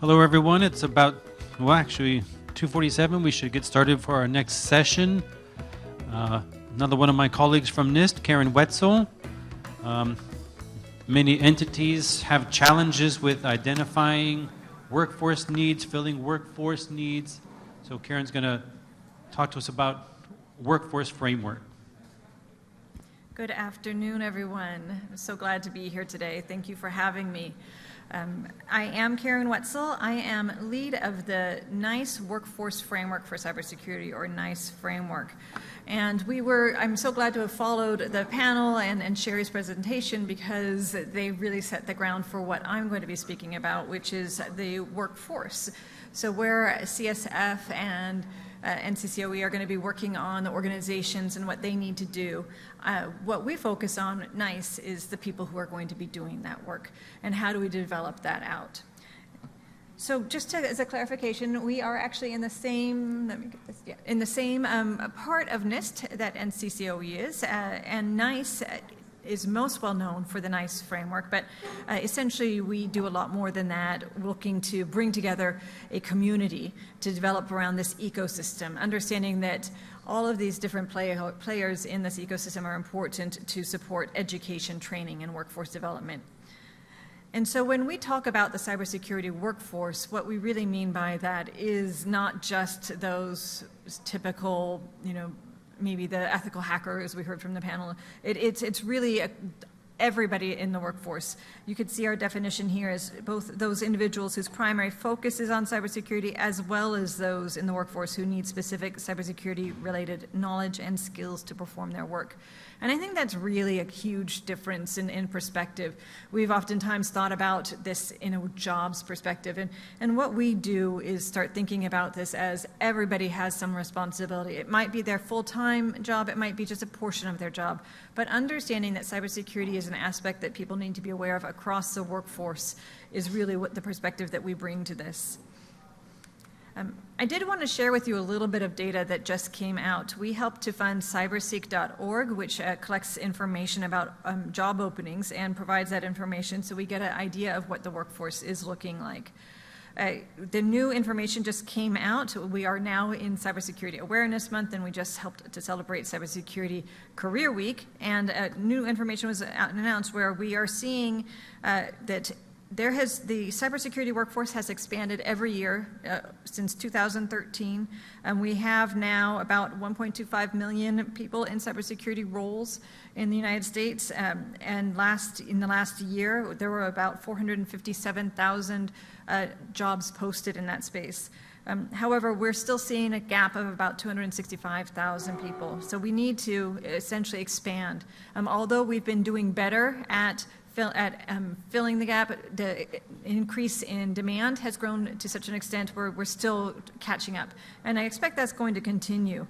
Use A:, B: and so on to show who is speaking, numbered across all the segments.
A: Hello, everyone. It's about, well, actually, 2:47. We should get started for our next session. Another one of my colleagues from NIST, Karen Wetzel. Many entities have challenges with identifying workforce needs, filling workforce needs. So Karen's going to talk to us about workforce framework.
B: Good afternoon, everyone. I'm so glad to be here today. Thank you for having me. I am Karen Wetzel. I am lead of the NIST Workforce Framework for Cybersecurity, or NIST framework. And I'm so glad to have followed the panel and Sherry's presentation, because they really set the ground for what I'm going to be speaking about, which is the workforce. So where CSF and NCCOE are going to be working on the organizations and what they need to do. What we focus on at NIST is the people who are going to be doing that work, and how do we develop that out. So just as a clarification, we are actually in the same, in the same part of NIST that NCCOE is, and NIST is most well known for the NIST framework, but essentially we do a lot more than that, looking to bring together a community to develop around this ecosystem, understanding that all of these different players in this ecosystem are important to support education, training, and workforce development. And so when we talk about the cybersecurity workforce, what we really mean by that is not just those typical, maybe the ethical hackers we heard from the panel. It's really everybody in the workforce. You could see our definition here as both those individuals whose primary focus is on cybersecurity, as well as those in the workforce who need specific cybersecurity related knowledge and skills to perform their work. And I think that's really a huge difference in perspective. We've oftentimes thought about this in a jobs perspective, and what we do is start thinking about this as everybody has some responsibility. It might be their full-time job, it might be just a portion of their job, but understanding that cybersecurity is an aspect that people need to be aware of across the workforce is really what the perspective that we bring to this. I did want to share with you a little bit of data that just came out. We helped to fund cyberseek.org, which collects information about job openings and provides that information so we get an idea of what the workforce is looking like. The new information just came out. We are now in Cybersecurity Awareness Month, and we just helped to celebrate Cybersecurity Career Week. And new information was announced where we are seeing that the cybersecurity workforce has expanded every year since 2013. We have now about 1.25 million people in cybersecurity roles in the United States. And in the last year, there were about 457,000 jobs posted in that space. However, we're still seeing a gap of about 265,000 people. So we need to essentially expand. Although we've been doing better at filling the gap, the increase in demand has grown to such an extent where we're still catching up. And I expect that's going to continue.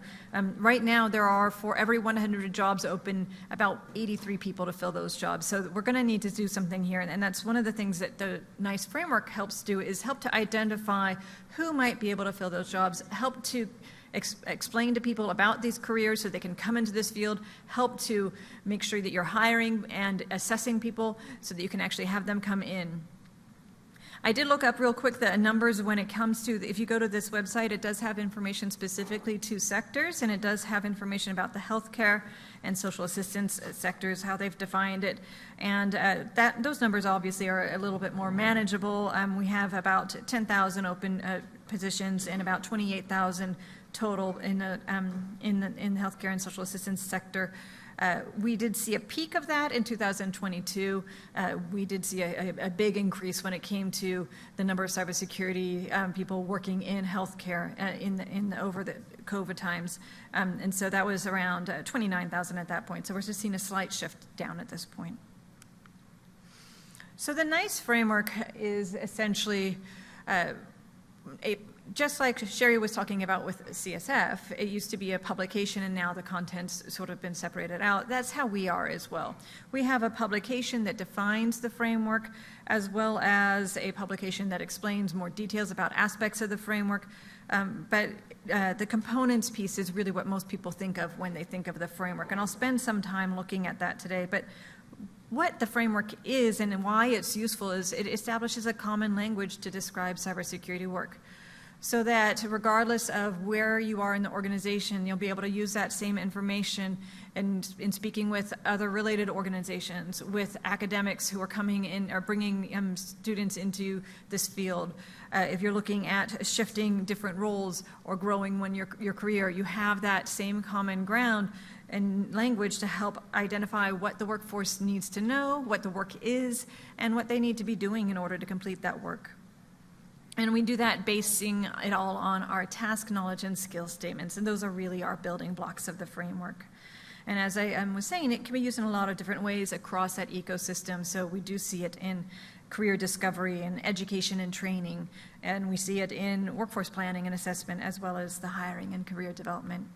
B: Right now, there are, for every 100 jobs open, about 83 people to fill those jobs. So we're going to need to do something here. And that's one of the things that the NIST framework helps do, is help to identify who might be able to fill those jobs, help to explain to people about these careers so they can come into this field, help to make sure that you're hiring and assessing people so that you can actually have them come in. I did look up real quick the numbers when it comes to, if you go to this website, it does have information specifically to sectors, and it does have information about the healthcare and social assistance sectors, how they've defined it. And those numbers obviously are a little bit more manageable. We have about 10,000 open positions and about 28,000 total in the healthcare and social assistance sector. We did see a peak of that in 2022. We did see a big increase when it came to the number of cybersecurity people working in healthcare over the COVID times. And so that was around 29,000 at that point. So we're just seeing a slight shift down at this point. So the NIST framework is essentially just like Sherry was talking about with CSF, it used to be a publication, and now the content's sort of been separated out. That's how we are as well. We have a publication that defines the framework, as well as a publication that explains more details about aspects of the framework. But the components piece is really what most people think of when they think of the framework. And I'll spend some time looking at that today. But what the framework is and why it's useful is it establishes a common language to describe cybersecurity work, so that regardless of where you are in the organization, you'll be able to use that same information in speaking with other related organizations, with academics who are coming in or bringing students into this field. If you're looking at shifting different roles or growing your career, you have that same common ground and language to help identify what the workforce needs to know, what the work is, and what they need to be doing in order to complete that work. And we do that basing it all on our task, knowledge, and skill statements, and those are really our building blocks of the framework. And as I was saying, it can be used in a lot of different ways across that ecosystem, so we do see it in career discovery and education and training, and we see it in workforce planning and assessment, as well as the hiring and career development.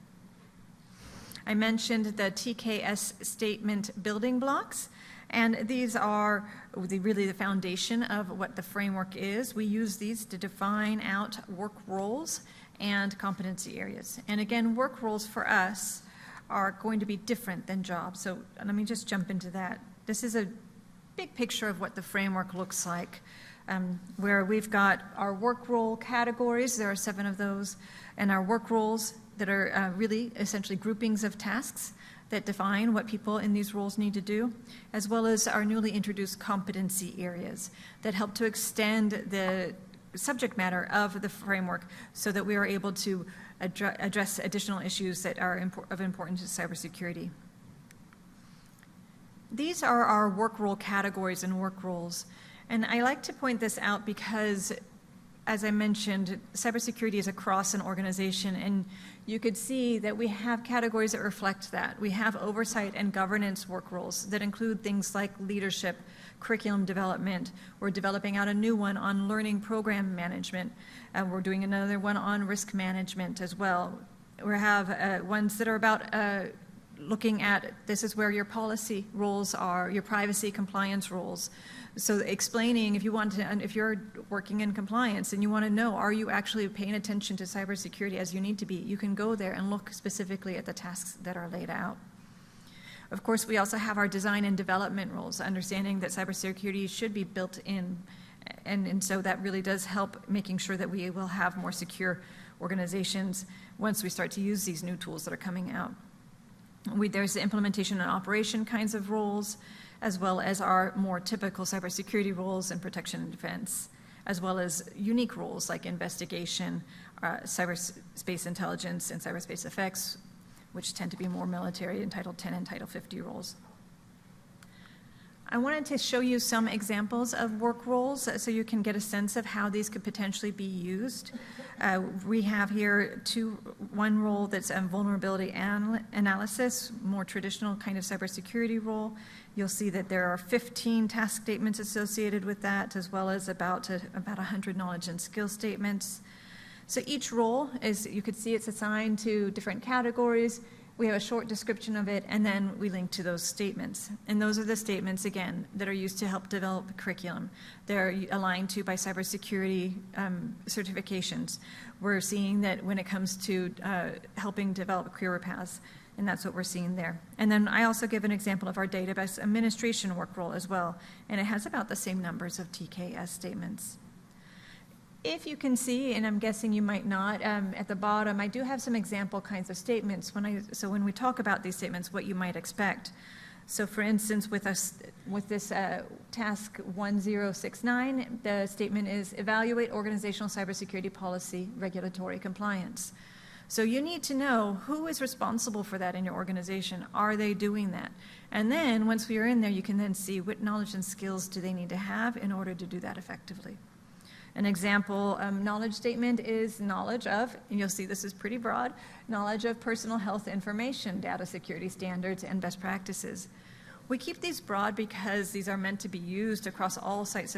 B: I mentioned the TKS statement building blocks, and these are really the foundation of what the framework is. We use these to define out work roles and competency areas. And again, work roles for us are going to be different than jobs. So let me just jump into that. This is a big picture of what the framework looks like, where we've got our work role categories. There are 7 of those, and our work roles that are really essentially groupings of tasks that define what people in these roles need to do, as well as our newly introduced competency areas that help to extend the subject matter of the framework so that we are able to address additional issues that are of importance to cybersecurity. These are our work role categories and work roles, and I like to point this out because, as I mentioned, cybersecurity is across an organization, and you could see that we have categories that reflect that. We have oversight and governance work roles that include things like leadership, curriculum development. We're developing out a new one on learning program management. We're doing another one on risk management as well. We have ones that are about looking at, this is where your policy roles are, your privacy compliance roles. So explaining, if you're working in compliance and you want to know, are you actually paying attention to cybersecurity as you need to be, you can go there and look specifically at the tasks that are laid out. Of course, we also have our design and development roles, understanding that cybersecurity should be built in, and so that really does help making sure that we will have more secure organizations once we start to use these new tools that are coming out. There's the implementation and operation kinds of roles, as well as our more typical cybersecurity roles and protection and defense, as well as unique roles like investigation, cyberspace intelligence, and cyberspace effects, which tend to be more military in Title 10 and Title 50 roles. I wanted to show you some examples of work roles so you can get a sense of how these could potentially be used. We have here one role that's vulnerability analysis, more traditional kind of cybersecurity role. You'll see that there are 15 task statements associated with that, as well as about 100 knowledge and skill statements. So each role, as you could see, it's assigned to different categories. We have a short description of it, and then we link to those statements. And those are the statements, again, that are used to help develop the curriculum. They're aligned to by cybersecurity certifications. We're seeing that when it comes to helping develop career paths, and that's what we're seeing there. And then I also give an example of our database administration work role as well, and it has about the same numbers of TKS statements. If you can see, and I'm guessing you might not, at the bottom, I do have some example kinds of statements. So when we talk about these statements, what you might expect. So for instance, with this task 1069, the statement is evaluate organizational cybersecurity policy regulatory compliance. So you need to know who is responsible for that in your organization. Are they doing that? And then once we are in there, you can then see what knowledge and skills do they need to have in order to do that effectively. An example knowledge statement is knowledge of, and you'll see this is pretty broad, knowledge of personal health information, data security standards, and best practices. We keep these broad because these are meant to be used across all types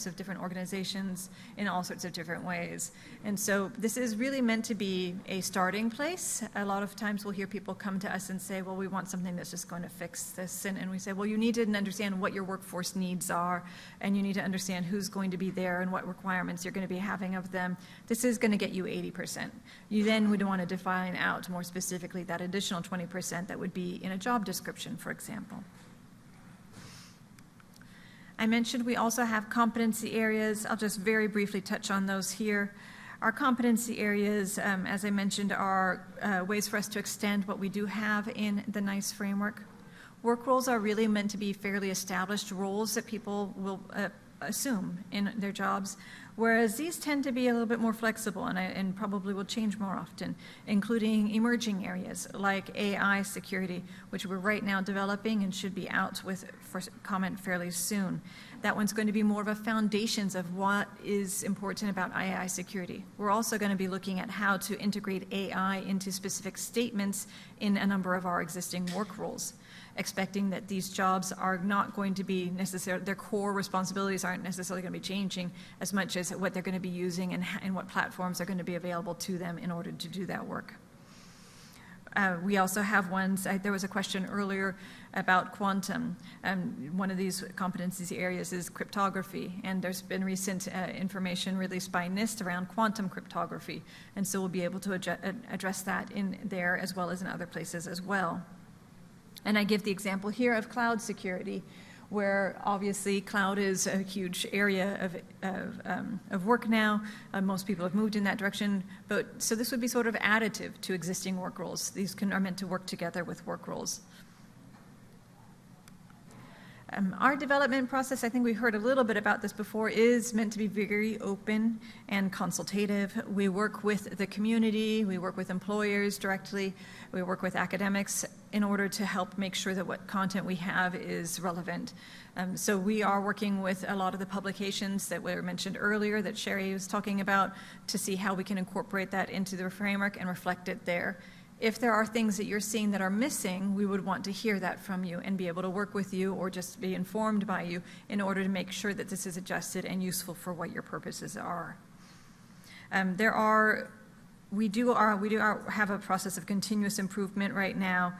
B: of different organizations in all sorts of different ways. And so this is really meant to be a starting place. A lot of times we'll hear people come to us and say, well, we want something that's just going to fix this. And we say, well, you need to understand what your workforce needs are, and you need to understand who's going to be there and what requirements you're going to be having of them. This is going to get you 80%. You then would want to define out more specifically that additional 20% that would be in a job description, for example. I mentioned we also have competency areas. I'll just very briefly touch on those here. Our competency areas, as I mentioned, are ways for us to extend what we do have in the NIST framework. Work roles are really meant to be fairly established roles that people will assume in their jobs, whereas these tend to be a little bit more flexible and probably will change more often, including emerging areas like AI security, which we're right now developing and should be out for comment fairly soon. That one's going to be more of a foundations of what is important about AI security. We're also going to be looking at how to integrate AI into specific statements in a number of our existing work roles, expecting that these jobs are not going to be necessarily, their core responsibilities aren't necessarily going to be changing as much as what they're going to be using and what platforms are going to be available to them in order to do that work. We also have ones, there was a question earlier about quantum. One of these competencies areas is cryptography, and there's been recent information released by NIST around quantum cryptography, and so we'll be able to address that in there as well as in other places as well. And I give the example here of cloud security, where obviously cloud is a huge area of work now. Most people have moved in that direction, so this would be sort of additive to existing work roles. These are meant to work together with work roles. Our development process, I think we heard a little bit about this before, is meant to be very open and consultative. We work with the community, we work with employers directly, we work with academics in order to help make sure that what content we have is relevant. So we are working with a lot of the publications that were mentioned earlier that Sherry was talking about to see how we can incorporate that into the framework and reflect it there. If there are things that you're seeing that are missing, we would want to hear that from you and be able to work with you or just be informed by you in order to make sure that this is adjusted and useful for what your purposes are. We do have a process of continuous improvement right now.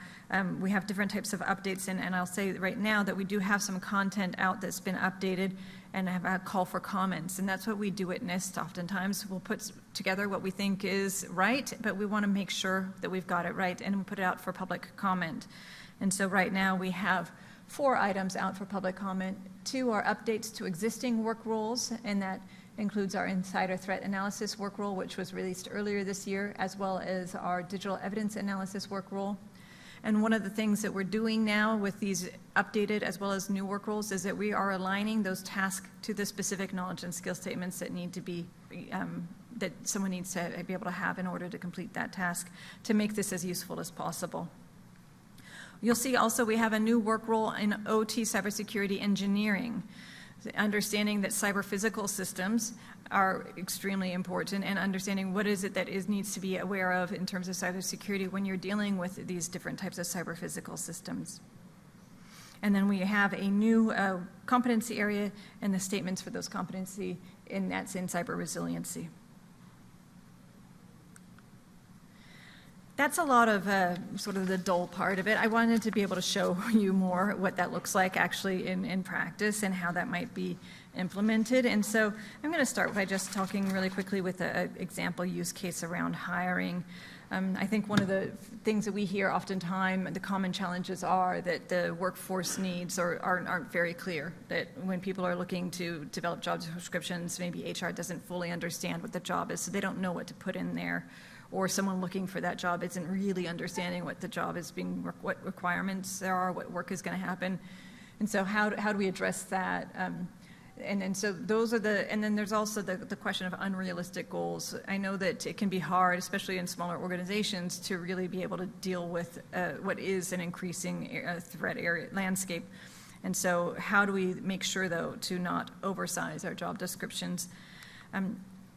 B: We have different types of updates, and I'll say right now that we do have some content out that's been updated and have a call for comments, and that's what we do at NIST oftentimes. We'll put together what we think is right, but we want to make sure that we've got it right, and we put it out for public comment. And so right now we have 4 items out for public comment. 2 are updates to existing work roles, and that includes our insider threat analysis work role, which was released earlier this year, as well as our digital evidence analysis work role. And one of the things that we're doing now with these updated as well as new work roles is that we are aligning those tasks to the specific knowledge and skill statements that need to be, that someone needs to be able to have in order to complete that task to make this as useful as possible. You'll see also we have a new work role in OT cybersecurity engineering. Understanding that cyber-physical systems are extremely important and understanding what is it that needs to be aware of in terms of cybersecurity when you're dealing with these different types of cyber-physical systems. And then we have a new competency area and the statements for those competency, and that's in cyber resiliency. That's a lot of sort of the dull part of it. I wanted to be able to show you more what that looks like actually in practice and how that might be implemented. And so I'm going to start by just talking really quickly with an example use case around hiring. I think one of the things that we hear oftentimes, the common challenges are that the workforce needs aren't very clear, that when people are looking to develop job descriptions, maybe HR doesn't fully understand what the job is, so they don't know what to put in there. Or someone looking for that job isn't really understanding what the job is what requirements there are, what work is going to happen. And so how do we address that? And so those are and then there's also the question of unrealistic goals. I know that it can be hard, especially in smaller organizations, to really be able to deal with what is an increasing threat area landscape. And so how do we make sure, though, to not oversize our job descriptions?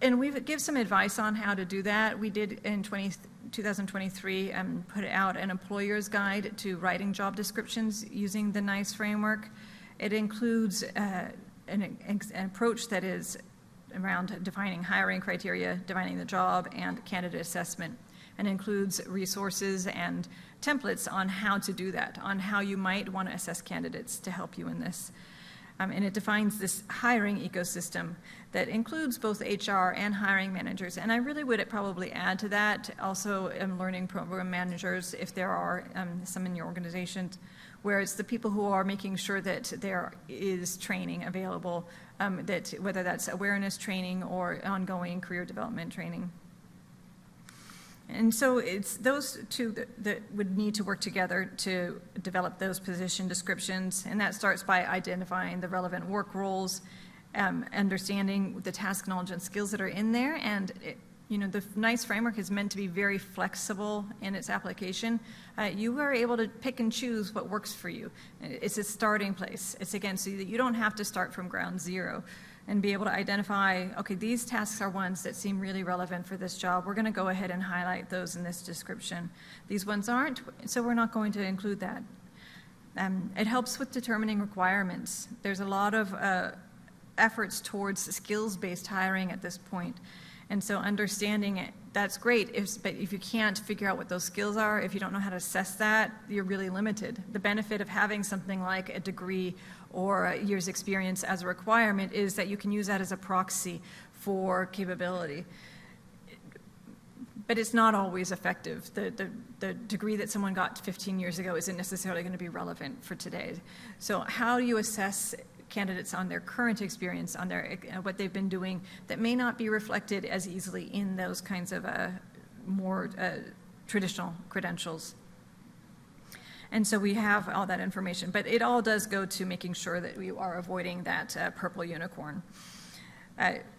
B: And we give some advice on how to do that. We did in 2023 put out an employer's guide to writing job descriptions using the NIST framework. It includes an approach that is around defining hiring criteria, defining the job, and candidate assessment, and includes resources and templates on how to do that, on how you might want to assess candidates to help you in this. And it defines this hiring ecosystem that includes both HR and hiring managers. And I really would probably add to that also learning program managers, if there are some in your organizations, where it's the people who are making sure that there is training available, that whether that's awareness training or ongoing career development training. And so it's those two that would need to work together to develop those position descriptions, and that starts by identifying the relevant work roles, understanding the task knowledge and skills that are in there, and the NIST framework is meant to be very flexible in its application. You are able to pick and choose what works for you. It's a starting place. It's again so that you don't have to start from ground zero and be able to identify, okay, these tasks are ones that seem really relevant for this job. We're going to go ahead and highlight those in this description. These ones aren't, so we're not going to include that. It helps with determining requirements. There's a lot of efforts towards skills-based hiring at this point. And so understanding it, that's great, but if you can't figure out what those skills are, if you don't know how to assess that, you're really limited. The benefit of having something like a degree or a year's experience as a requirement is that you can use that as a proxy for capability. But it's not always effective. The degree that someone got 15 years ago isn't necessarily going to be relevant for today. So how do you assess candidates on their current experience, on their what they've been doing, that may not be reflected as easily in those kinds of more traditional credentials? And so we have all that information, but it all does go to making sure that we are avoiding that purple unicorn.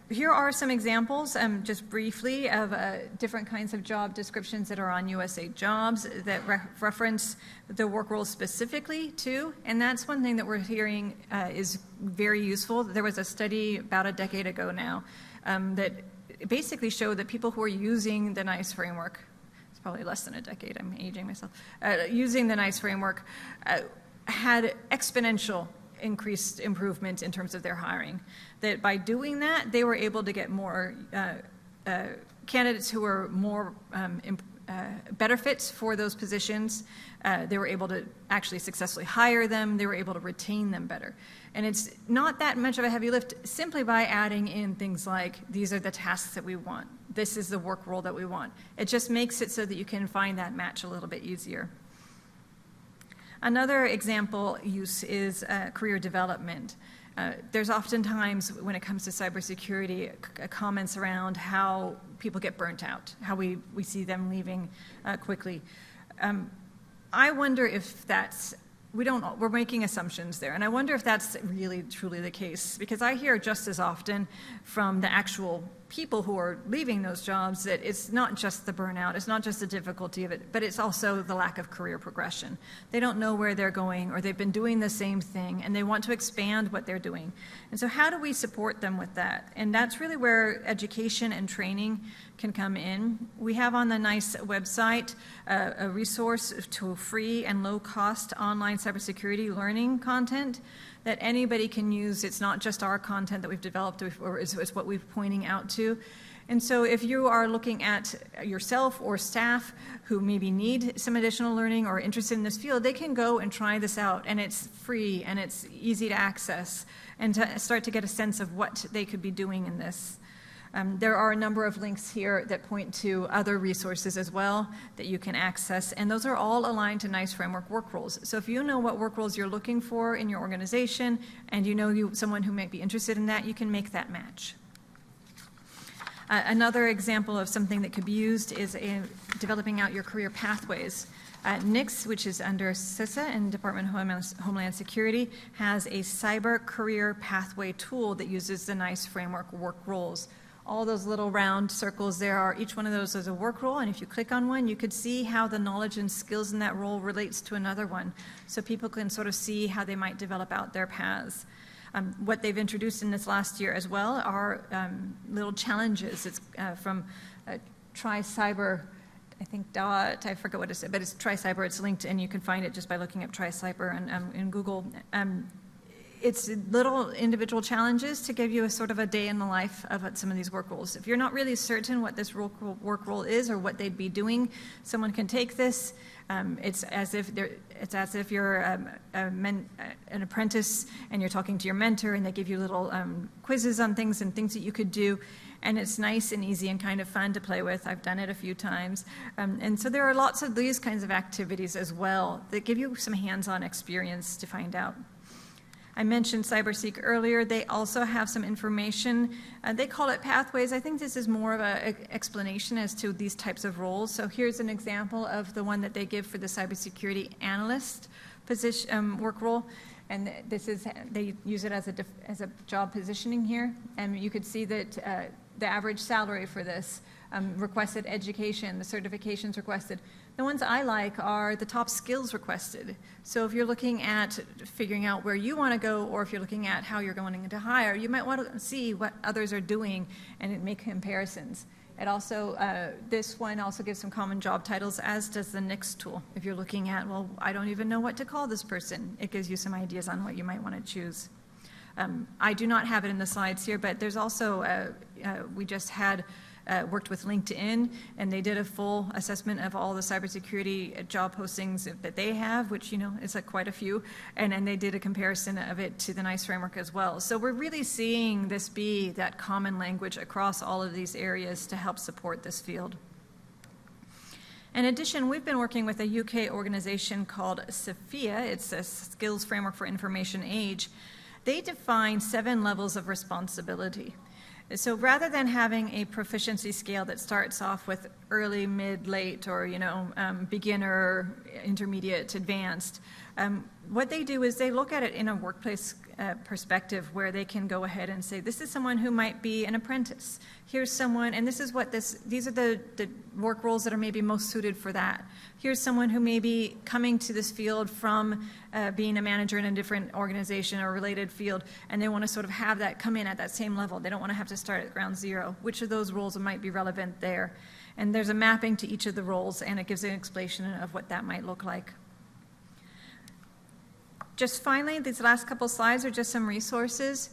B: Here are some examples, just briefly, of different kinds of job descriptions that are on USA Jobs that reference the work roles specifically too, and that's one thing that we're hearing is very useful. There was a study about a decade ago now that basically showed that people who are using the NIST framework, it's probably less than a decade, I'm aging myself, using the NIST framework had exponential increased improvement in terms of their hiring. That by doing that, they were able to get more candidates who were more better fits for those positions. They were able to actually successfully hire them. They were able to retain them better. And it's not that much of a heavy lift simply by adding in things like, these are the tasks that we want. This is the work role that we want. It just makes it so that you can find that match a little bit easier. Another example use is career development. There's oftentimes, when it comes to cybersecurity, comments around how people get burnt out, how we see them leaving quickly. I wonder if that's, we're making assumptions there, and I wonder if that's really truly the case, because I hear just as often from the actual people who are leaving those jobs that it's not just the burnout, it's not just the difficulty of it, but it's also the lack of career progression. They don't know where they're going, or they've been doing the same thing, and they want to expand what they're doing. And so how do we support them with that? And that's really where education and training can come in. We have on the NIST website a resource to free and low-cost online cybersecurity learning content that anybody can use. It's not just our content that we've developed, or it's what we're pointing out to. And so if you are looking at yourself or staff who maybe need some additional learning or are interested in this field, they can go and try this out, and it's free and it's easy to access, and to start to get a sense of what they could be doing in this. There are a number of links here that point to other resources as well that you can access, and those are all aligned to NIST framework work roles. So if you know what work roles you're looking for in your organization, and you know someone who might be interested in that, you can make that match. Another example of something that could be used is developing out your career pathways. NICS, which is under CISA and Department of Homeland Security, has a cyber career pathway tool that uses the NIST framework work roles. All those little round circles there are, each one of those is a work role, and if you click on one, you could see how the knowledge and skills in that role relates to another one. So people can sort of see how they might develop out their paths. What they've introduced in this last year as well are little challenges. It's from Try Cyber, I think I forget what it is, but it's Try Cyber. It's linked, and you can find it just by looking up Try Cyber in Google. it's little individual challenges to give you a sort of a day in the life of some of these work roles. If you're not really certain what this work role is or what they'd be doing, someone can take this. It's as if you're an apprentice and you're talking to your mentor, and they give you little quizzes on things and things that you could do. And it's nice and easy and kind of fun to play with. I've done it a few times. And so there are lots of these kinds of activities as well that give you some hands-on experience to find out. I mentioned CyberSeek earlier. They also have some information. They call it pathways. I think this is more of an explanation as to these types of roles. So here's an example of the one that they give for the cybersecurity analyst position, work role. And this is, they use it as a job positioning here. And you could see that the average salary for this, requested education, the certifications requested. The ones I like are the top skills requested. So if you're looking at figuring out where you want to go, or if you're looking at how you're going to hire, you might want to see what others are doing and make comparisons. It also, this one also gives some common job titles, as does the NIST tool. If you're looking at, well, I don't even know what to call this person, it gives you some ideas on what you might want to choose. I do not have it in the slides here, but there's also, we just had worked with LinkedIn, and they did a full assessment of all the cybersecurity job postings that they have, which, you know, is quite a few, and then they did a comparison of it to the NIST framework as well. So we're really seeing this be that common language across all of these areas to help support this field. In addition, we've been working with a UK organization called SFIA. It's a Skills Framework for Information Age. They define 7 levels of responsibility. So rather than having a proficiency scale that starts off with early, mid, late, or beginner, intermediate, advanced, what they do is they look at it in a workplace perspective, where they can go ahead and say, this is someone who might be an apprentice. Here's someone, and this is what these are the work roles that are maybe most suited for that. Here's someone who may be coming to this field from being a manager in a different organization or related field, and they want to sort of have that come in at that same level. They don't want to have to start at ground zero. Which of those roles might be relevant there? And there's a mapping to each of the roles, and it gives an explanation of what that might look like. Just finally, these last couple slides are just some resources.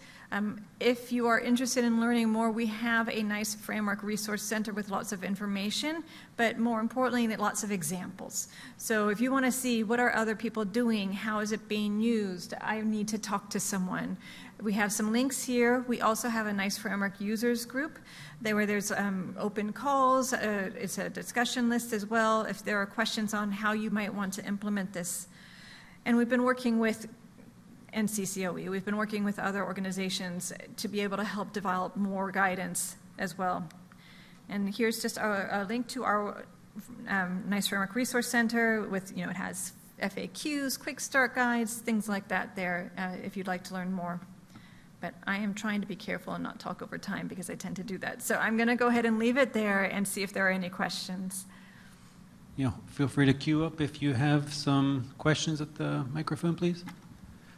B: If you are interested in learning more, we have a nice framework resource center with lots of information, but more importantly, lots of examples. So if you want to see what are other people doing, how is it being used, I need to talk to someone. We have some links here. We also have a nice framework users group where there's open calls. It's a discussion list as well if there are questions on how you might want to implement this. And we've been working with NCCOE. We've been working with other organizations to be able to help develop more guidance as well. And here's just a link to our nice framework resource center with, it has FAQs, quick start guides, things like that there if you'd like to learn more. But I am trying to be careful and not talk over time because I tend to do that. So I'm going to go ahead and leave it there and see if there are any questions.
A: Feel free to queue up if you have some questions at the microphone, please.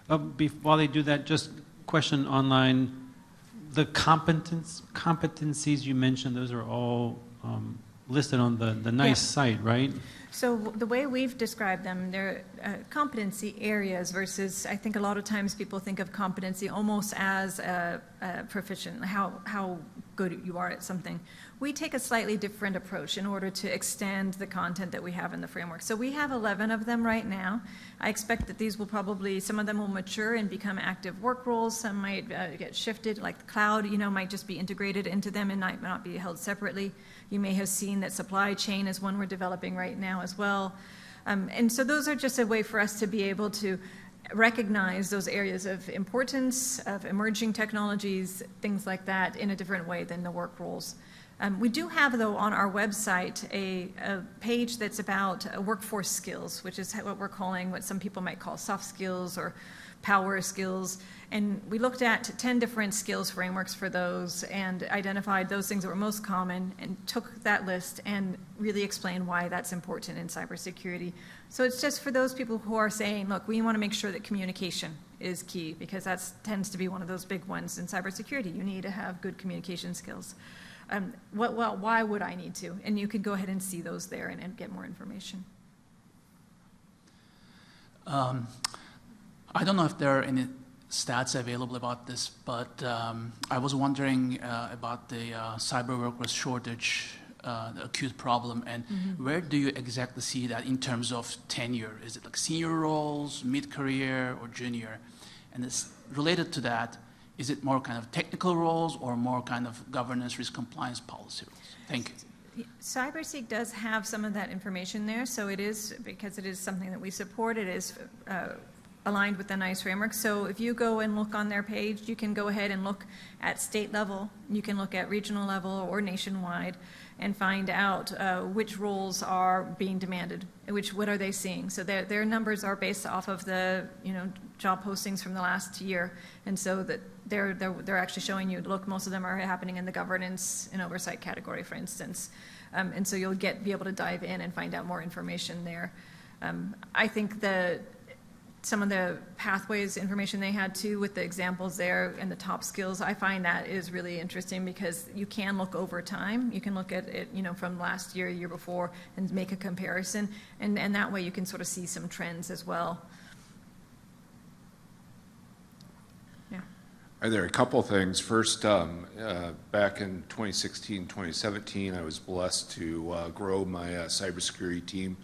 A: While they do that, just question online. The competencies you mentioned, those are all listed on the NIST site, right? So
B: the way we've described them, they're competency areas versus, I think a lot of times people think of competency almost as proficient, how good you are at something. We take a slightly different approach in order to extend the content that we have in the framework. So we have 11 of them right now. I expect that these will probably, some of them will mature and become active work roles. Some might get shifted, like the cloud, might just be integrated into them and might not be held separately. You may have seen that supply chain is one we're developing right now as well. And so those are just a way for us to be able to recognize those areas of importance, of emerging technologies, things like that, in a different way than the work roles. We do have, though, on our website a page that's about workforce skills, which is what we're calling what some people might call soft skills or power skills. And we looked at 10 different skills frameworks for those and identified those things that were most common and took that list and really explained why that's important in cybersecurity. So it's just for those people who are saying, look, we want to make sure that communication is key, because that tends to be one of those big ones in cybersecurity. You need to have good communication skills. Why would I need to? And you can go ahead and see those there and get more information.
C: I don't know if there are any stats available about this, but I was wondering about the cyber workers shortage, the acute problem, and where do you exactly see that in terms of tenure? Is it like senior roles, mid-career, or junior? And it's related to that, is it more kind of technical roles or more kind of governance, risk compliance policy roles? Thank you.
B: CyberSeek does have some of that information there, so it is, because it is something that we support, it is aligned with the NIST framework. So if you go and look on their page, you can go ahead and look at state level, you can look at regional level or nationwide, and find out which roles are being demanded, what are they seeing. So their numbers are based off of the job postings from the last year, and so that they're actually showing you, look, most of them are happening in the governance and oversight category, for instance, and so you'll be able to dive in and find out more information there. I think some of the pathways information they had too, with the examples there and the top skills, I find that is really interesting, because you can look over time. You can look at it, from last year, year before, and make a comparison, and that way you can sort of see some trends as well. Yeah.
D: There are a couple things. First, back in 2016, 2017, I was blessed to grow my cybersecurity team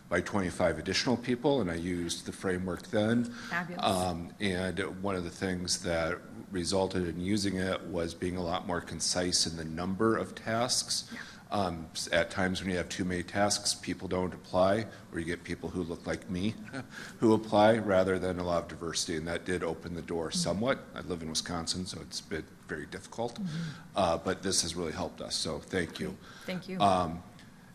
D: by 25 additional people, and I used the framework then.
B: Fabulous.
D: And one of the things that resulted in using it was being a lot more concise in the number of tasks. Yeah. At times when you have too many tasks, people don't apply, or you get people who look like me who apply, rather than a lot of diversity, and that did open the door somewhat. I live in Wisconsin, so it's been very difficult, but this has really helped us, so thank you.
B: Thank you.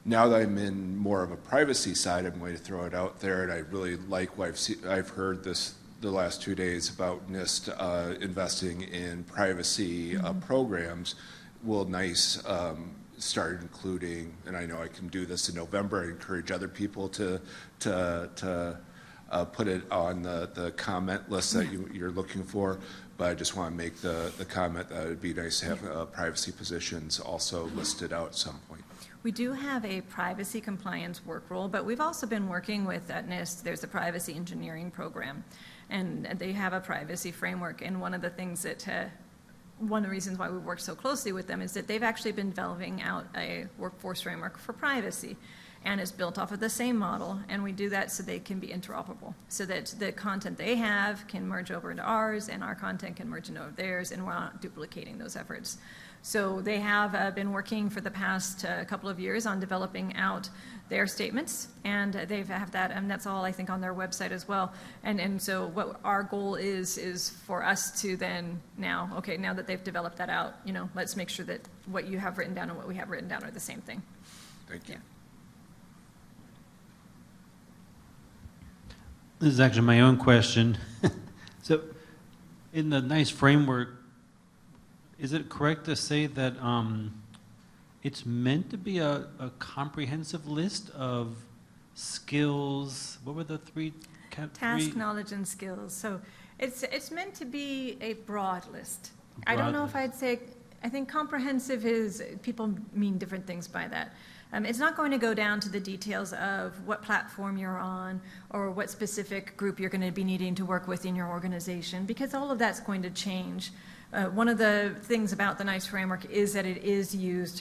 D: Now that I'm in more of a privacy side, I'm going to throw it out there, and I really like what I've heard the last 2 days about NIST investing in privacy programs. Will NICE start including, and I know I can do this in November, I encourage other people to put it on the comment list that you're looking for, but I just want to make the comment that it would be nice to have privacy positions also listed out at some point.
B: We do have a privacy compliance work role, but we've also been working with at NIST. There's a privacy engineering program, and they have a privacy framework. And one of the things that, one of the reasons why we work so closely with them is that they've actually been developing out a workforce framework for privacy, and it's built off of the same model. And we do that so they can be interoperable, so that the content they have can merge over into ours, and our content can merge into theirs, and we're not duplicating those efforts. So they have been working for the past couple of years on developing out their statements, and they have that, and that's all I think on their website as well. And so what our goal is for us to then now that they've developed that out, let's make sure that what you have written down and what we have written down are the same thing.
D: Thank you.
B: Yeah.
A: This is actually my own question. So in the NICE framework, is it correct to say that it's meant to be a comprehensive list of skills? What were the three?
B: Task, knowledge, and skills. So it's meant to be a broad list. I don't know if I'd say, I think comprehensive is, people mean different things by that. It's not going to go down to the details of what platform you're on or what specific group you're going to be needing to work with in your organization, because all of that's going to change. One of the things about the NICE framework is that it is used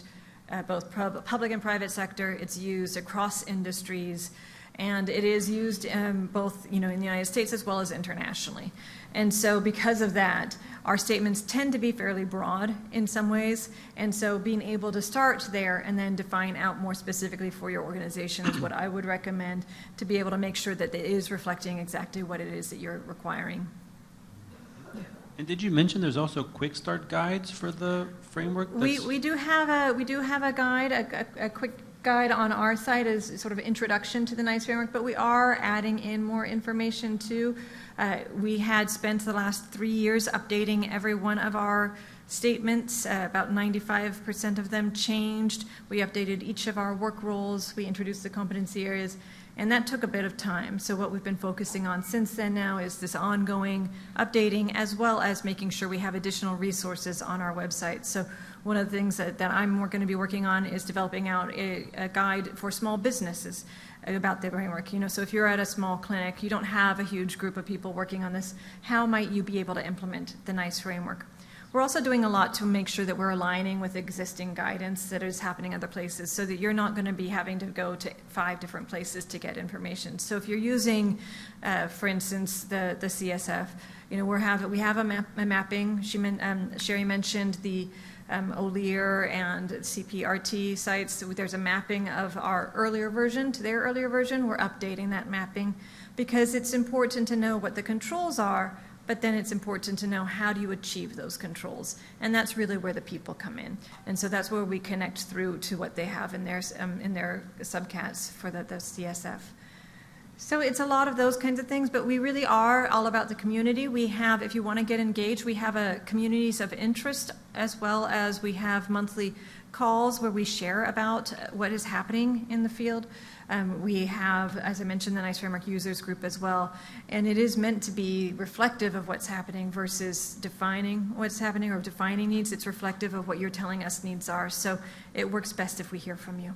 B: both public and private sector. It's used across industries, and it is used both in the United States as well as internationally. And so because of that, our statements tend to be fairly broad in some ways, and so being able to start there and then define out more specifically for your organization is what I would recommend, to be able to make sure that it is reflecting exactly what it is that you're requiring.
A: And did you mention there's also quick start guides for the framework?
B: We do have a guide, a quick guide on our site as sort of introduction to the NICE framework, but we are adding in more information too. We had spent the last 3 years updating every one of our statements. About 95% of them changed. We updated each of our work roles. We introduced the competency areas, and that took a bit of time. So what we've been focusing on since then now is this ongoing updating, as well as making sure we have additional resources on our website. So one of the things that I'm going to be working on is developing out a guide for small businesses about the framework. So if you're at a small clinic, you don't have a huge group of people working on this, how might you be able to implement the NIST framework? We're also doing a lot to make sure that we're aligning with existing guidance that is happening other places so that you're not going to be having to go to 5 different places to get information. So if you're using, for instance, the CSF, we have a mapping. Sherry mentioned the OLIR and CPRT sites. So there's a mapping of our earlier version to their earlier version. We're updating that mapping because it's important to know what the controls are, but then it's important to know how do you achieve those controls. And that's really where the people come in. And so that's where we connect through to what they have in their subcats for the CSF. So it's a lot of those kinds of things, but we really are all about the community. We have, if you want to get engaged, we have a communities of interest, as well as we have monthly calls where we share about what is happening in the field. We have, as I mentioned, the NIST Framework Users Group as well, and it is meant to be reflective of what's happening versus defining what's happening or defining needs. It's reflective of what you're telling us needs are, so it works best if we hear from you.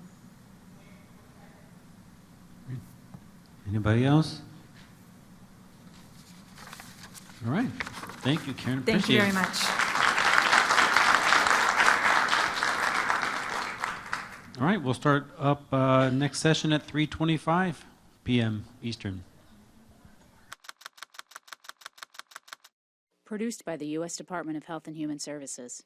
A: Anybody else? All right. Thank you, Karen.
B: Thank you very much.
A: All right, we'll start up next session at 3:25 p.m. Eastern.
E: Produced by the U.S. Department of Health and Human Services.